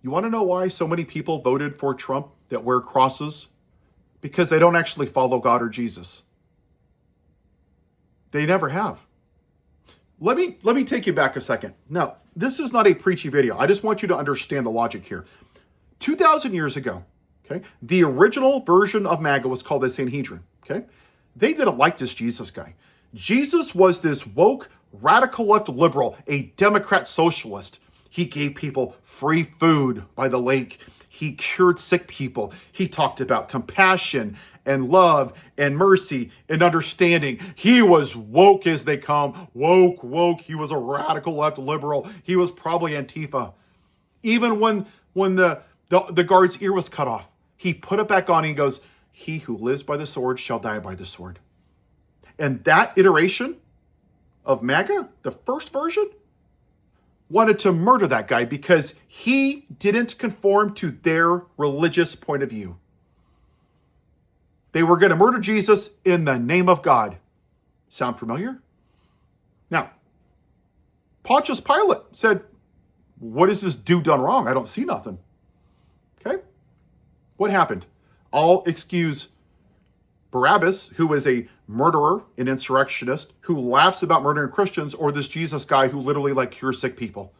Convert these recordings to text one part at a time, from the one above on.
You want to know why so many people voted for Trump that wear crosses? Because they don't actually follow God or Jesus. They never have. Let me take you back a second. Now, this is not a preachy video. I just want you to understand the logic here. 2,000 years ago, okay, the original version of MAGA was called the Sanhedrin, okay? They didn't like this Jesus guy. Jesus was this woke, radical left liberal, a Democrat socialist. He gave people free food by the lake. He cured sick people. He talked about compassion and love and mercy and understanding. He was woke as they come. Woke. He was a radical left liberal. He was probably Antifa. Even when the guard's ear was cut off, he put it back on and he goes, "He who lives by the sword shall die by the sword." And that iteration of MAGA, the first version, wanted to murder that guy because he didn't conform to their religious point of view. They were going to murder Jesus in the name of God. Sound familiar? Now, Pontius Pilate said, "What is this dude done wrong? I don't see nothing." Okay? What happened? I'll excuse Barabbas, who is a murderer, an insurrectionist, who laughs about murdering Christians, or this Jesus guy who literally cures sick people.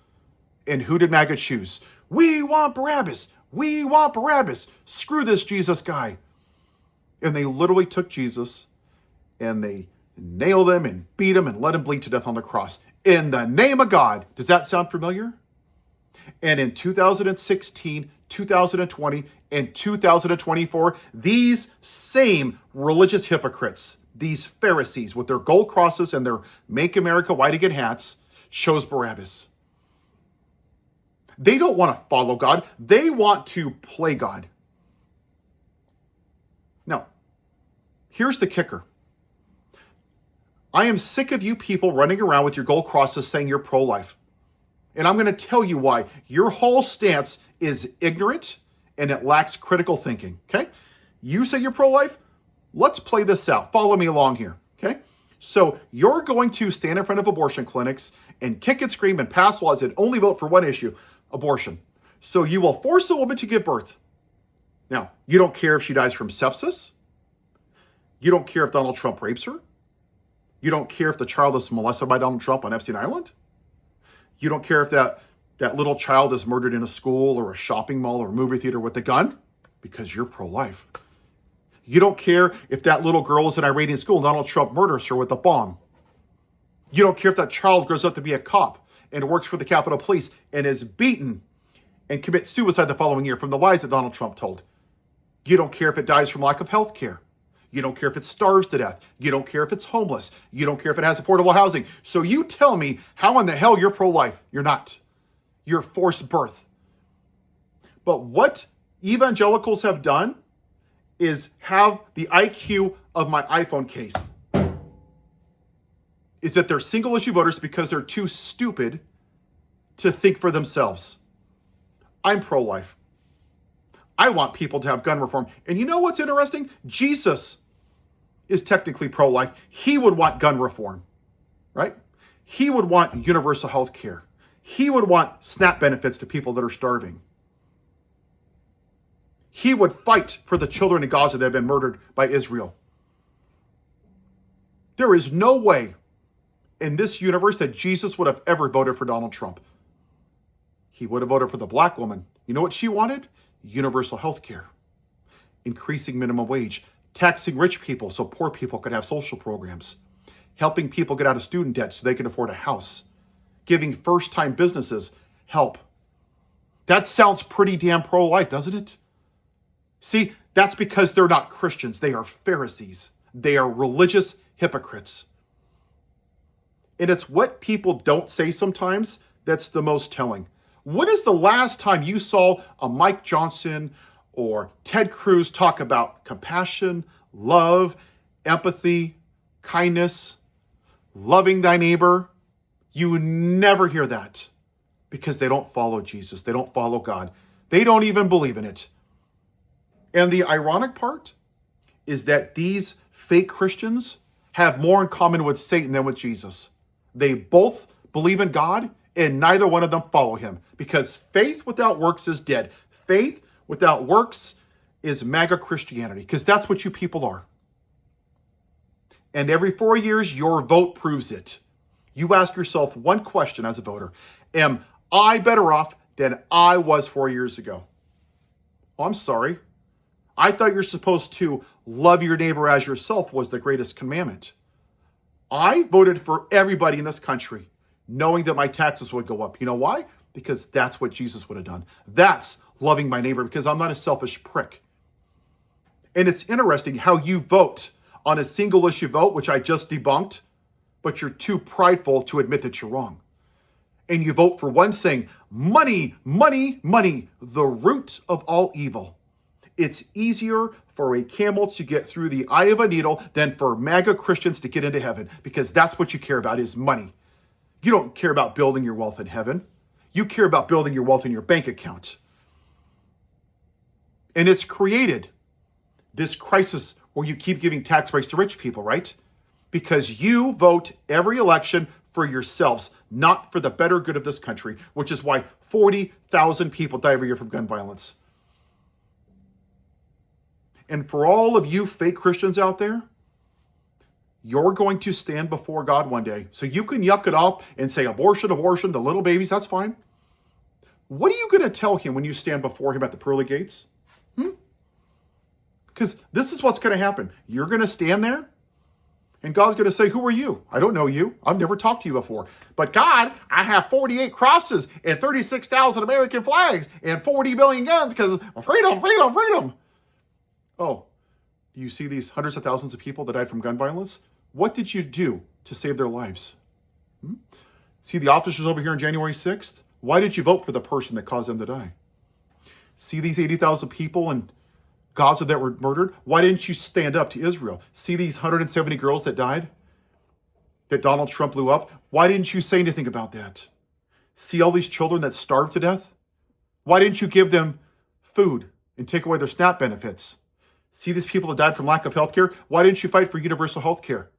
And who did MAGA choose? We want Barabbas. We want Barabbas. Screw this Jesus guy. And they literally took Jesus and they nailed him and beat him and let him bleed to death on the cross. In the name of God. Does that sound familiar? And in 2016, 2020, and 2024, these same religious hypocrites, these Pharisees with their gold crosses and their Make America White Again hats, chose Barabbas. They don't want to follow God. They want to play God. Now, here's the kicker. I am sick of you people running around with your gold crosses saying you're pro-life. And I'm going to tell you why. Your whole stance is ignorant and it lacks critical thinking, okay? You say you're pro-life? Let's play this out. Follow me along here, okay? So you're going to stand in front of abortion clinics and kick and scream and pass laws that only vote for one issue, abortion. So you will force a woman to give birth. Now, you don't care if she dies from sepsis. You don't care if Donald Trump rapes her. You don't care if the child is molested by Donald Trump on Epstein Island. You don't care if that little child is murdered in a school or a shopping mall or a movie theater with a gun, because you're pro-life. You don't care if that little girl is in an Iranian school and Donald Trump murders her with a bomb. You don't care if that child grows up to be a cop and works for the Capitol Police and is beaten and commits suicide the following year from the lies that Donald Trump told. You don't care if it dies from lack of health care. You don't care if it starves to death. You don't care if it's homeless. You don't care if it has affordable housing. So you tell me how in the hell you're pro-life. You're not. You're forced birth. But what evangelicals have done is have the IQ of my iPhone case. Is that they're single issue voters because they're too stupid to think for themselves. I'm pro-life. I want people to have gun reform. And you know what's interesting? Jesus is technically pro-life. He would want gun reform, right? He would want universal health care. He would want SNAP benefits to people that are starving. He would fight for the children in Gaza that have been murdered by Israel. There is no way in this universe that Jesus would have ever voted for Donald Trump. He would have voted for the black woman. You know what she wanted? Universal health care, increasing minimum wage, taxing rich people so poor people could have social programs, helping people get out of student debt so they can afford a house, giving first-time businesses help. That sounds pretty damn pro-life, doesn't it? See, that's because they're not Christians. They are Pharisees. They are religious hypocrites. And it's what people don't say sometimes that's the most telling. When is the last time you saw a Mike Johnson or Ted Cruz talk about compassion, love, empathy, kindness, loving thy neighbor? You never hear that because they don't follow Jesus. They don't follow God. They don't even believe in it. And the ironic part is that these fake Christians have more in common with Satan than with Jesus. They both believe in God and neither one of them follow him, because faith without works is dead. Faith without works is MAGA Christianity, because that's what you people are. And every 4 years, your vote proves it. You ask yourself one question as a voter: am I better off than I was 4 years ago? Oh, I'm sorry. I thought you're supposed to love your neighbor as yourself was the greatest commandment. I voted for everybody in this country, knowing that my taxes would go up. You know why? Because that's what Jesus would have done. That's loving my neighbor, because I'm not a selfish prick. And it's interesting how you vote on a single issue vote, which I just debunked, but you're too prideful to admit that you're wrong. And you vote for one thing: money, money, money, the root of all evil. It's easier for a camel to get through the eye of a needle than for MAGA Christians to get into heaven, because that's what you care about, is money. You don't care about building your wealth in heaven. You care about building your wealth in your bank account. And it's created this crisis where you keep giving tax breaks to rich people, right? Because you vote every election for yourselves, not for the better good of this country, which is why 40,000 people die every year from gun violence. And for all of you fake Christians out there, you're going to stand before God one day. So you can yuck it up and say abortion, abortion, the little babies, that's fine. What are you going to tell him when you stand before him at the pearly gates? Because this is what's going to happen. You're going to stand there, and God's going to say, who are you? I don't know you. I've never talked to you before. But God, I have 48 crosses and 36,000 American flags and 40 billion guns because freedom, freedom, freedom. Oh, do you see these hundreds of thousands of people that died from gun violence? What did you do to save their lives? See the officers over here on January 6th? Why did you vote for the person that caused them to die? See these 80,000 people in Gaza that were murdered? Why didn't you stand up to Israel? See these 170 girls that died, that Donald Trump blew up? Why didn't you say anything about that? See all these children that starved to death? Why didn't you give them food and take away their SNAP benefits? See these people that died from lack of health care? Why didn't you fight for universal health care?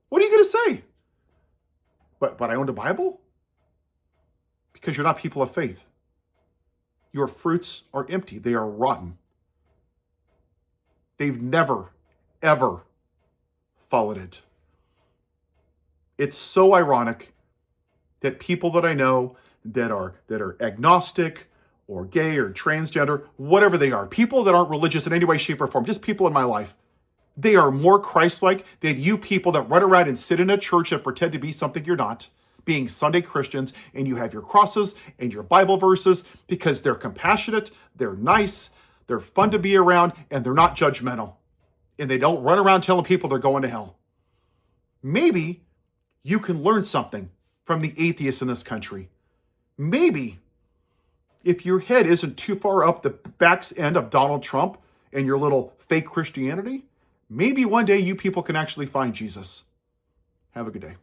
What are you going to say? But I owned a Bible? Because you're not people of faith. Your fruits are empty. They are rotten. They've never, ever followed it. It's so ironic that people that I know that are agnostic or gay or transgender, whatever they are, people that aren't religious in any way, shape, or form, just people in my life, they are more Christ-like than you people that run around and sit in a church and pretend to be something you're not, being Sunday Christians, and you have your crosses and your Bible verses because they're compassionate, they're nice, they're fun to be around, and they're not judgmental. And they don't run around telling people they're going to hell. Maybe you can learn something from the atheists in this country. Maybe if your head isn't too far up the back's end of Donald Trump and your little fake Christianity, maybe one day you people can actually find Jesus. Have a good day.